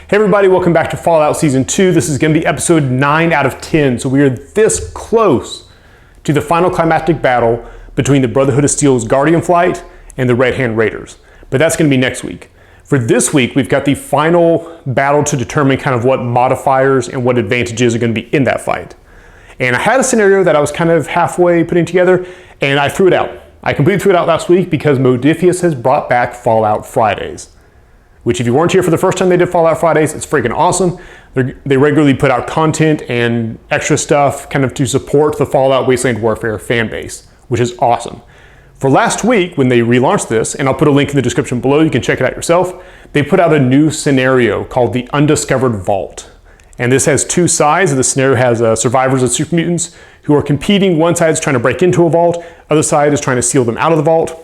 Hey everybody, welcome back to Fallout Season 2. This is going to be episode 9 out of 10, so we are this close to the final climactic battle between the Brotherhood of Steel's Guardian Flight and the Red Hand Raiders. But that's going to be next week. For this week, we've got the final battle to determine kind of what modifiers and what advantages are going to be in that fight. And I had a scenario that I was kind of halfway putting together, and I threw it out. I completely threw it out last week because Modiphius has brought back Fallout Fridays. Which if you weren't here for the first time they did Fallout Fridays, it's freaking awesome. They regularly put out content and extra stuff kind of to support the Fallout Wasteland Warfare fan base, which is awesome. For last week, when they relaunched this, and I'll put a link in the description below, you can check it out yourself, they put out a new scenario called the Undiscovered Vault. And this has two sides. The scenario has survivors of super mutants who are competing. One side is trying to break into a vault, other side is trying to seal them out of the vault.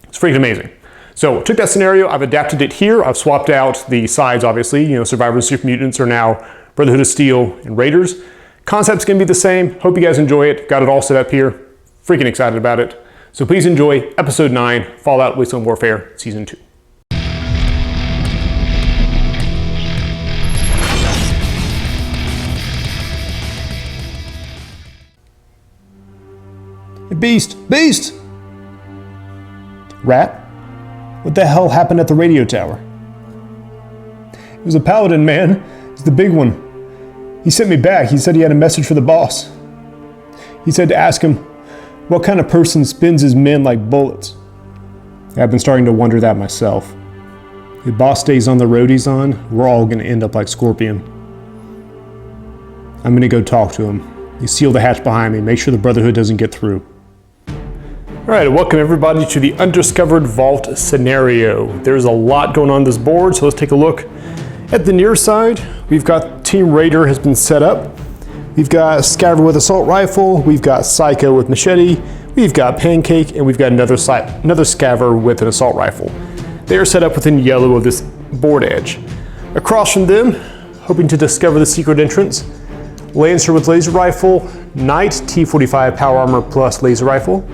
It's freaking amazing. So took that scenario, I've adapted it here. I've swapped out the sides, obviously. You know, survivors, super mutants are now Brotherhood of Steel and Raiders. Concept's gonna be the same. Hope you guys enjoy it. Got it all set up here. Freaking excited about it. So please enjoy episode 9, Fallout Wasteland Warfare Season 2. Beast! Beast! Rat? What the hell happened at the radio tower? It was a paladin, man. It's the big one. He sent me back. He said he had a message for the boss. He said to ask him, what kind of person spins his men like bullets? I've been starting to wonder that myself. If the boss stays on the road he's on, we're all going to end up like Scorpion. I'm going to go talk to him. You seal the hatch behind me. Make sure the Brotherhood doesn't get through. All right, welcome everybody to the Undiscovered Vault scenario. There's a lot going on this board, so let's take a look at the near side. We've got Team Raider has been set up. We've got Scaver with assault rifle. We've got Psycho with machete. We've got Pancake, and we've got another Scaver with an assault rifle. They are set up within yellow of this board edge. Across from them, hoping to discover the secret entrance, Lancer with laser rifle, Knight T45 power armor plus laser rifle,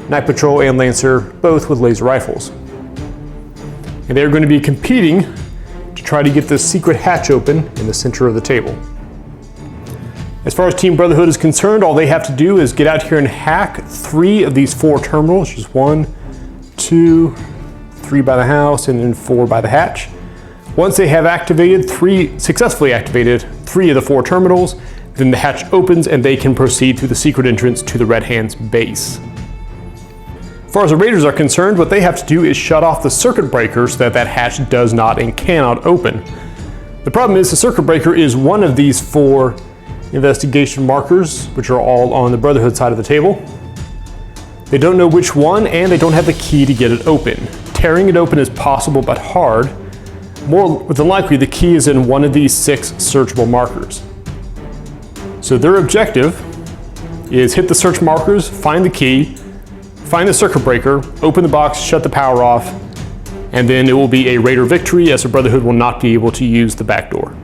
Night Patrol and Lancer, both with laser rifles. And they're going to be competing to try to get this secret hatch open in the center of the table. As far as Team Brotherhood is concerned, all they have to do is get out here and hack 3 of these 4 terminals. Just 1, 2, 3 by the house, and then 4 by the hatch. Once they have successfully activated 3 of the 4 terminals, then the hatch opens and they can proceed through the secret entrance to the Red Hand's base. As far as the Raiders are concerned, what they have to do is shut off the circuit breaker so that hatch does not and cannot open. The problem is the circuit breaker is one of these 4 investigation markers, which are all on the Brotherhood side of the table. They don't know which one, and they don't have the key to get it open. Tearing it open is possible but hard. More than likely, the key is in one of these 6 searchable markers. So their objective is hit the search markers, find the key, find the circuit breaker, open the box, shut the power off, and then it will be a Raider victory as the Brotherhood will not be able to use the back door.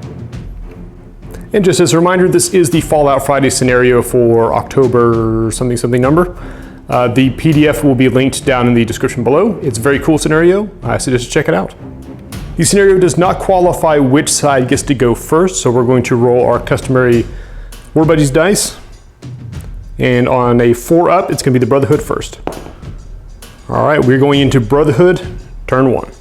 And just as a reminder, this is the Fallout Friday scenario for October something number. The PDF will be linked down in the description below. It's a very cool scenario. I suggest you check it out. The scenario does not qualify which side gets to go first, so we're going to roll our customary Budgies dice. And on a 4 up, it's going to be the Brotherhood first. All right, we're going into Brotherhood, turn 1.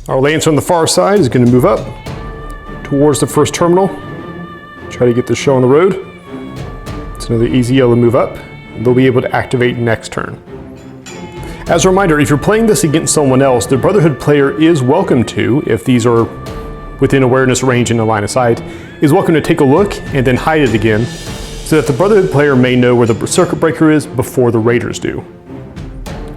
Our Lancer on the far side is going to move up towards the first terminal. Try to get this show on the road. It's another easy yellow move up. They'll be able to activate next turn. As a reminder, if you're playing this against someone else, the Brotherhood player is welcome to, if these are within awareness range and a line of sight, is welcome to take a look and then hide it again, so that the Brotherhood player may know where the circuit breaker is before the Raiders do.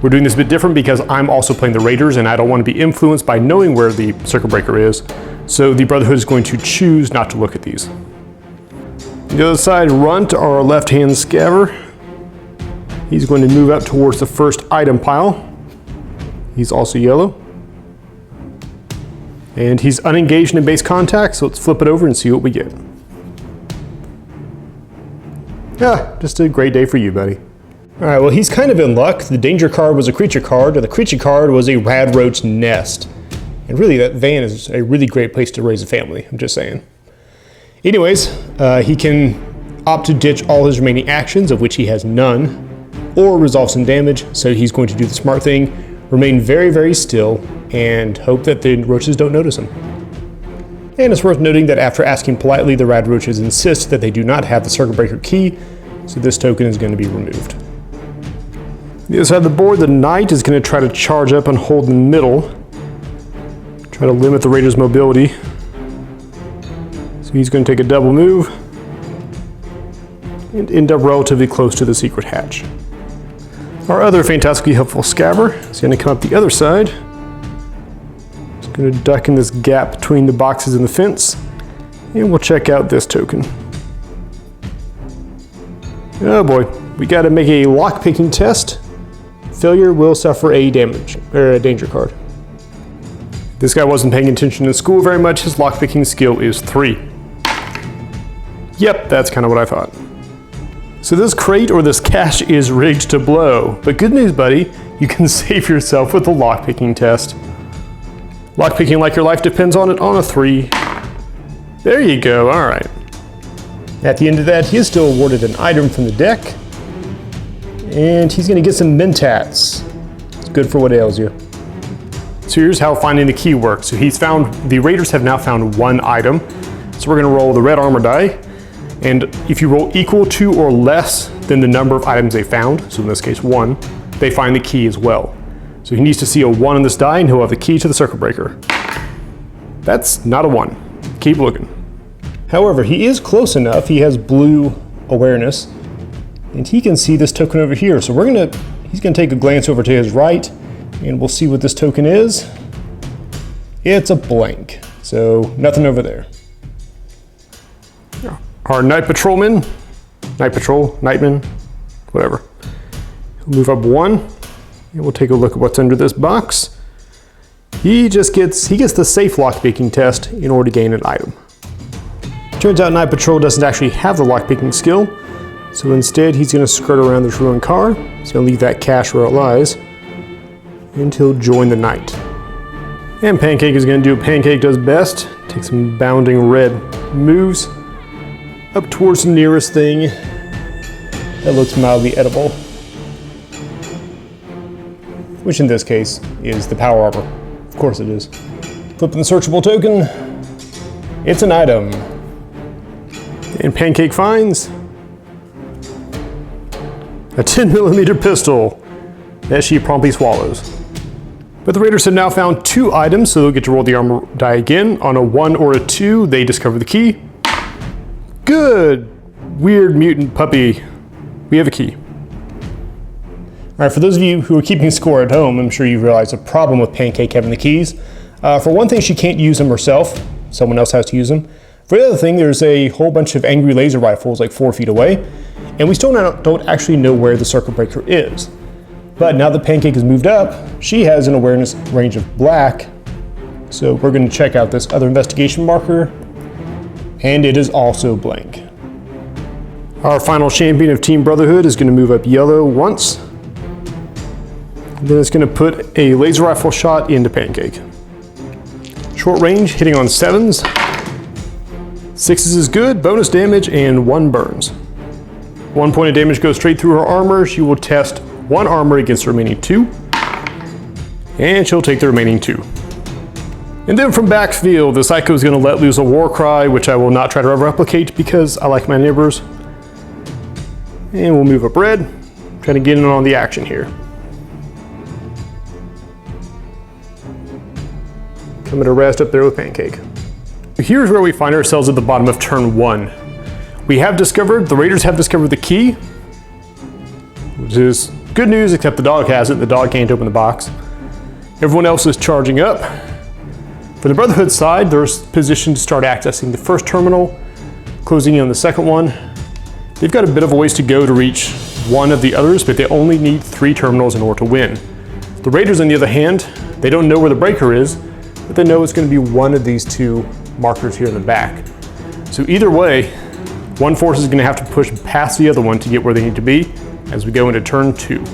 We're doing this a bit different because I'm also playing the Raiders and I don't want to be influenced by knowing where the circuit breaker is, so the Brotherhood is going to choose not to look at these. On the other side, Runt, our left-hand Scaver. He's going to move up towards the first item pile. He's also yellow. And he's unengaged in base contact, so let's flip it over and see what we get. Yeah, just a great day for you, buddy. Alright, well he's kind of in luck. The danger card was a creature card, and the creature card was a rad roach nest. And really, that van is a really great place to raise a family, I'm just saying. Anyways, he can opt to ditch all his remaining actions, of which he has none, or resolve some damage, so he's going to do the smart thing, remain very, very still, and hope that the roaches don't notice him. And it's worth noting that after asking politely, the rad roaches insist that they do not have the circuit breaker key, so this token is going to be removed. The other side of the board, the knight is going to try to charge up and hold in the middle, try to limit the raider's mobility. So he's going to take a double move and end up relatively close to the secret hatch. Our other fantastically helpful scabber is going to come up the other side. It's going to duck in this gap between the boxes and the fence, and we'll check out this token. Oh boy, we got to make a lock-picking test. Failure will suffer a danger card. This guy wasn't paying attention in school very much. His lock-picking skill is 3. Yep, that's kind of what I thought. So this crate or this cache is rigged to blow. But good news, buddy, you can save yourself with the lock-picking test. Lock-picking like your life depends on it on a 3. There you go, all right. At the end of that, he is still awarded an item from the deck. And he's gonna get some mentats. It's good for what ails you. So here's how finding the key works. So the raiders have now found 1 item. So we're gonna roll the red armor die. And if you roll equal to or less than the number of items they found, so in this case 1, they find the key as well. So he needs to see a 1 on this die and he'll have the key to the circuit breaker. That's not a 1. Keep looking. However, he is close enough. He has blue awareness and he can see this token over here. So he's gonna take a glance over to his right and we'll see what this token is. It's a blank. So nothing over there. Our night patrolman, nightman, whatever. He'll move up 1, and we'll take a look at what's under this box. He gets the safe lock-picking test in order to gain an item. Turns out Night Patrol doesn't actually have the lock-picking skill, so instead he's going to skirt around this ruined car. He's going to leave that cache where it lies, and he'll join the night. And Pancake is going to do what Pancake does best, take some bounding red moves up towards the nearest thing that looks mildly edible, which in this case is the power armor. Of course it is. Flipping the searchable token, it's an item. And Pancake finds a 10mm pistol that she promptly swallows. But the raiders have now found 2 items, so they'll get to roll the armor die again. On a 1 or a 2, they discover the key. Good, weird mutant puppy. We have a key. All right, for those of you who are keeping score at home, I'm sure you realize a problem with Pancake having the keys. For one thing, she can't use them herself. Someone else has to use them. For the other thing, there's a whole bunch of angry laser rifles like 4 feet away, and we still don't actually know where the circuit breaker is. But now that Pancake has moved up, she has an awareness range of black. So we're going to check out this other investigation marker. And it is also blank. Our final champion of Team Brotherhood is going to move up yellow once. And then it's going to put a laser rifle shot into Pancake. Short range, hitting on 7s. 6s is good, bonus damage, and 1 burns. 1 point of damage goes straight through her armor. She will test 1 armor against the remaining 2. And she'll take the remaining 2. And then from backfield, the Psycho is going to let loose a war cry, which I will not try to replicate because I like my neighbors. And we'll move up red, trying to get in on the action here. Coming to rest up there with Pancake. Here's where we find ourselves at the bottom of turn 1. The raiders have discovered the key, which is good news, except the dog has it. The dog can't open the box. Everyone else is charging up. For the Brotherhood side, they're positioned to start accessing the first terminal, closing in on the second one. They've got a bit of a ways to go to reach one of the others, but they only need 3 terminals in order to win. The Raiders, on the other hand, they don't know where the breaker is, but they know it's going to be one of these 2 markers here in the back. So either way, one force is going to have to push past the other one to get where they need to be, as we go into turn 2.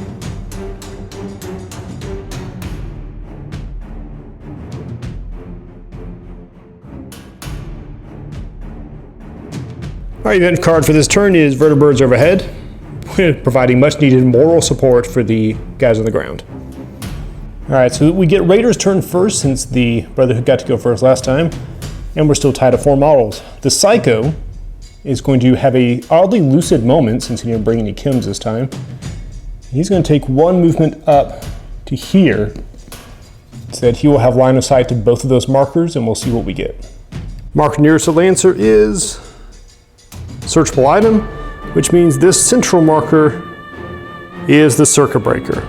Our event card for this turn is Vertibirds Overhead, providing much needed moral support for the guys on the ground. Alright, so we get Raiders turn first since the Brotherhood got to go first last time, and we're still tied at 4 models. The Psycho is going to have a oddly lucid moment since he didn't bring any chems this time. He's going to take 1 movement up to here, so that he will have line of sight to both of those markers, and we'll see what we get. Mark nearest to Lancer is searchable item, which means this central marker is the circuit breaker.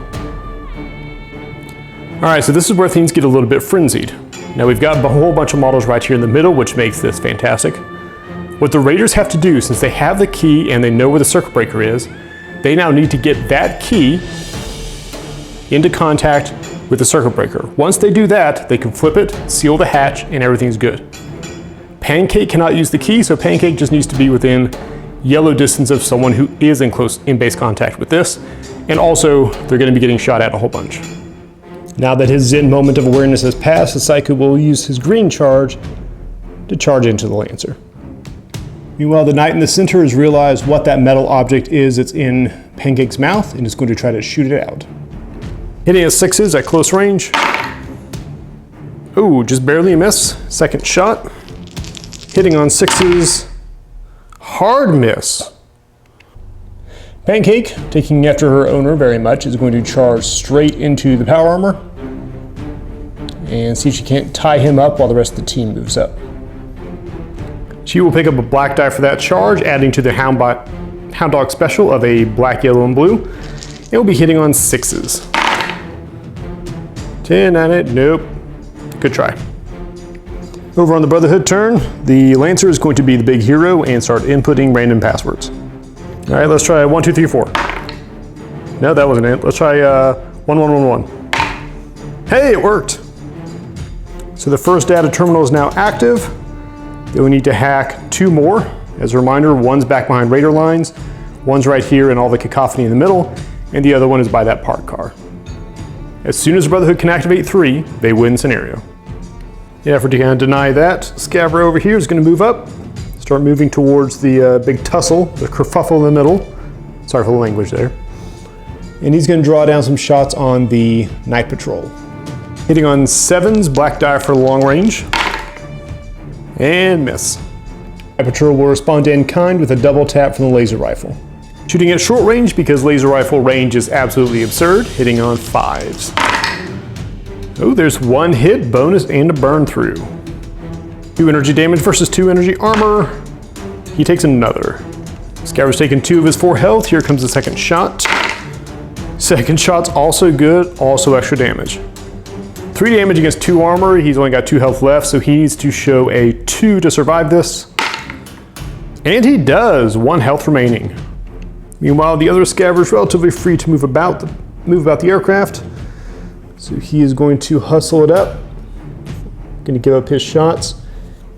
Alright, so this is where things get a little bit frenzied. Now we've got a whole bunch of models right here in the middle, which makes this fantastic. What the Raiders have to do, since they have the key and they know where the circuit breaker is, they now need to get that key into contact with the circuit breaker. Once they do that, they can flip it, seal the hatch, and everything's good. Pancake cannot use the key, so Pancake just needs to be within yellow distance of someone who is in base contact with this, and also they're going to be getting shot at a whole bunch. Now that his Zen moment of awareness has passed, the Psycho will use his green charge to charge into the Lancer. Meanwhile, the Knight in the center has realized what that metal object is that's in Pancake's mouth and is going to try to shoot it out. Hitting at 6s at close range. Ooh, just barely a miss. Second shot. Hitting on 6s. Hard miss. Pancake, taking after her owner very much, is going to charge straight into the power armor and see if she can't tie him up while the rest of the team moves up. She will pick up a black die for that charge, adding to the Hound Dog special of a black, yellow, and blue. It will be hitting on 6s. 10 on it, nope. Good try. Over on the Brotherhood turn, the Lancer is going to be the big hero and start inputting random passwords. All right, let's try 1, 2, 3, 4. No, that wasn't it. Let's try 1, 1, 1, 1. Hey, it worked. So the first data terminal is now active. Then we need to hack 2 more. As a reminder, one's back behind Raider lines, one's right here and all the cacophony in the middle, and the other one is by that parked car. As soon as the Brotherhood can activate 3, they win scenario. In an effort to kind of deny that, Scabber over here is going to move up, start moving towards the big tussle, the kerfuffle in the middle. Sorry for the language there. And he's going to draw down some shots on the Night Patrol. Hitting on 7s, black die for long range. And miss. Night Patrol will respond in kind with a double tap from the laser rifle. Shooting at short range because laser rifle range is absolutely absurd, hitting on 5s. Oh, there's 1 hit, bonus, and a burn through. 2 energy damage versus 2 energy armor. He takes another. Scabber's taking 2 of his 4 health. Here comes the second shot. Second shot's also good, also extra damage. 3 damage against 2 armor. He's only got 2 health left, so he needs to show a 2 to survive this. And he does, 1 health remaining. Meanwhile, the other Scabber is relatively free to move about the aircraft. So he is going to hustle it up. Going to give up his shots.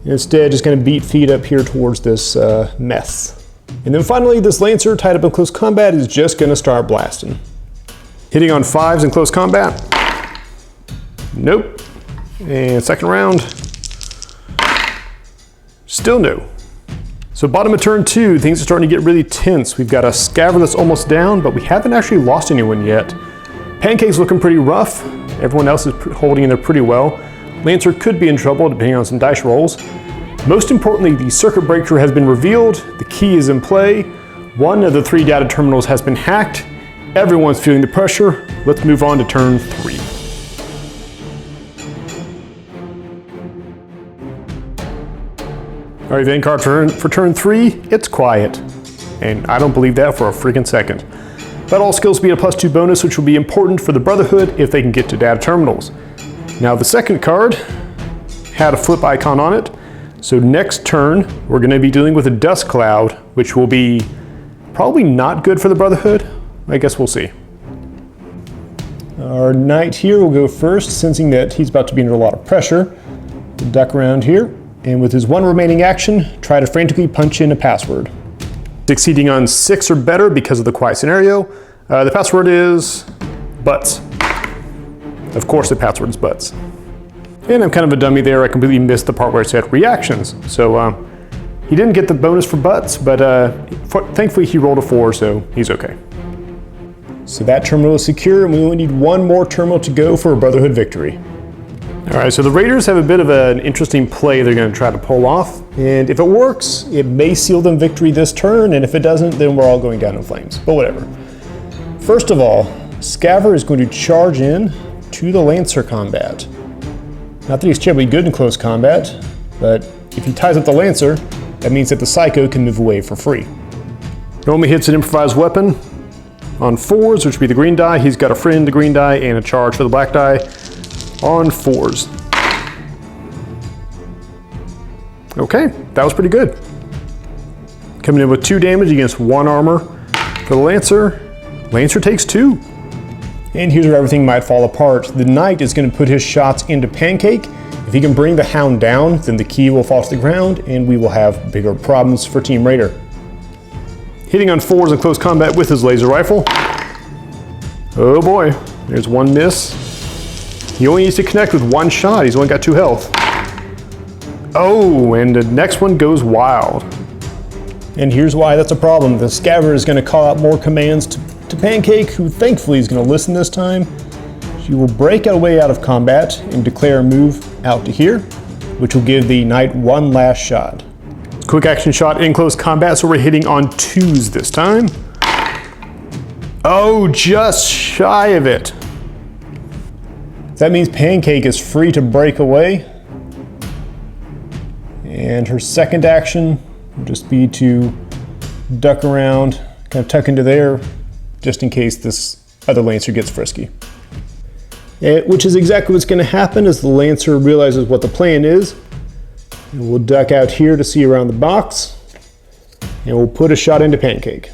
And instead, just going to beat feet up here towards this mess. And then finally, this Lancer tied up in close combat is just going to start blasting. Hitting on 5s in close combat. Nope. And second round. Still no. So bottom of turn 2, things are starting to get really tense. We've got a Scabber that's almost down, but we haven't actually lost anyone yet. Pancake's looking pretty rough. Everyone else is holding in there pretty well. Lancer could be in trouble depending on some dice rolls. Most importantly, the circuit breaker has been revealed. The key is in play. 1 of the 3 data terminals has been hacked. Everyone's feeling the pressure. Let's move on to turn 3. All right, event card for turn 3, it's quiet. And I don't believe that for a freaking second. Battle skills will be a +2 bonus, which will be important for the Brotherhood if they can get to data terminals. Now the second card had a flip icon on it. So next turn, we're going to be dealing with a dust cloud, which will be probably not good for the Brotherhood. I guess we'll see. Our Knight here will go first, sensing that he's about to be under a lot of pressure. We'll duck around here, and with his 1 remaining action, try to frantically punch in a password. succeeding on 6 or better because of the quiet scenario. The password is butts. Of course the password is butts. And I'm kind of a dummy there. I completely missed the part where it said reactions. So he didn't get the bonus for butts, but thankfully he rolled a 4, so he's okay. So that terminal is secure, and we only need one more terminal to go for a Brotherhood victory. All right, so the Raiders have a bit of an interesting play they're going to try to pull off. And if it works, it may seal them victory this turn, and if it doesn't, then we're all going down in flames. But whatever. First of all, Scaver is going to charge in to the Lancer combat. Not that he's terribly good in close combat, but if he ties up the Lancer, that means that the Psycho can move away for free. Normally hits an improvised weapon on 4s, which would be the green die. He's got a friend, the green die, and a charge for the black die on 4s. Okay, that was pretty good. Coming in with 2 damage against 1 armor for the Lancer. Lancer takes 2. And here's where everything might fall apart. The Knight is going to put his shots into Pancake. If he can bring the Hound down, then the key will fall to the ground, and we will have bigger problems for Team Raider. Hitting on 4s in close combat with his laser rifle. Oh boy, there's 1 miss. He only needs to connect with 1 shot. He's only got 2 health. Oh, and the next one goes wild. And here's why that's a problem. The Scaver is going to call out more commands to Pancake, who thankfully is going to listen this time. She will break our way out of combat and declare a move out to here, which will give the Knight 1 last shot. Quick action shot in close combat, so we're hitting on 2s this time. Oh, just shy of it. That means Pancake is free to break away. And her second action will just be to duck around, kind of tuck into there, just in case this other Lancer gets frisky. Which is exactly what's going to happen as the Lancer realizes what the plan is. And we'll duck out here to see around the box, and we'll put a shot into Pancake.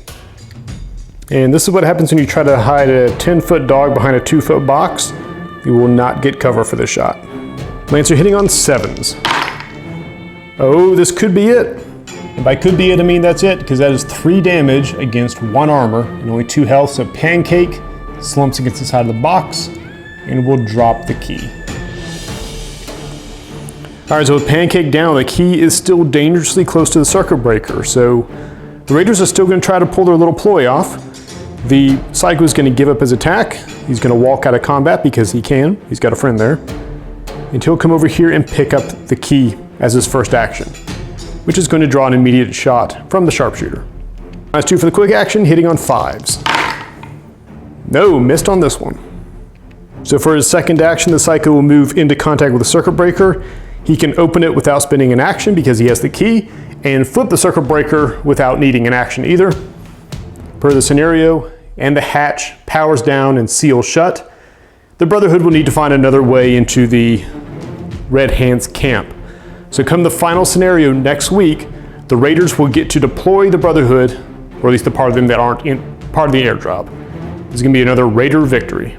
And this is what happens when you try to hide a 10-foot dog behind a 2-foot box. You will not get cover for this shot. Lancer hitting on 7s. Oh, this could be it. And by could be it, I mean that's it, because that is 3 damage against 1 armor and only 2 health, so Pancake slumps against the side of the box and will drop the key. All right, so with Pancake down, the key is still dangerously close to the circuit breaker, so the Raiders are still going to try to pull their little ploy off. The Psycho is going to give up his attack. He's going to walk out of combat because he can. He's got a friend there. And he'll come over here and pick up the key as his first action, which is going to draw an immediate shot from the sharpshooter. -2 for the quick action, hitting on 5s. No, missed on this one. So for his second action, the Psycho will move into contact with the circuit breaker. He can open it without spending an action because he has the key, and flip the circuit breaker without needing an action either. Per the scenario, and the hatch powers down and seals shut. The Brotherhood will need to find another way into the Red Hand's camp. So come the final scenario next week, the Raiders will get to deploy the Brotherhood, or at least the part of them that aren't part of the airdrop. This is going to be another Raider victory.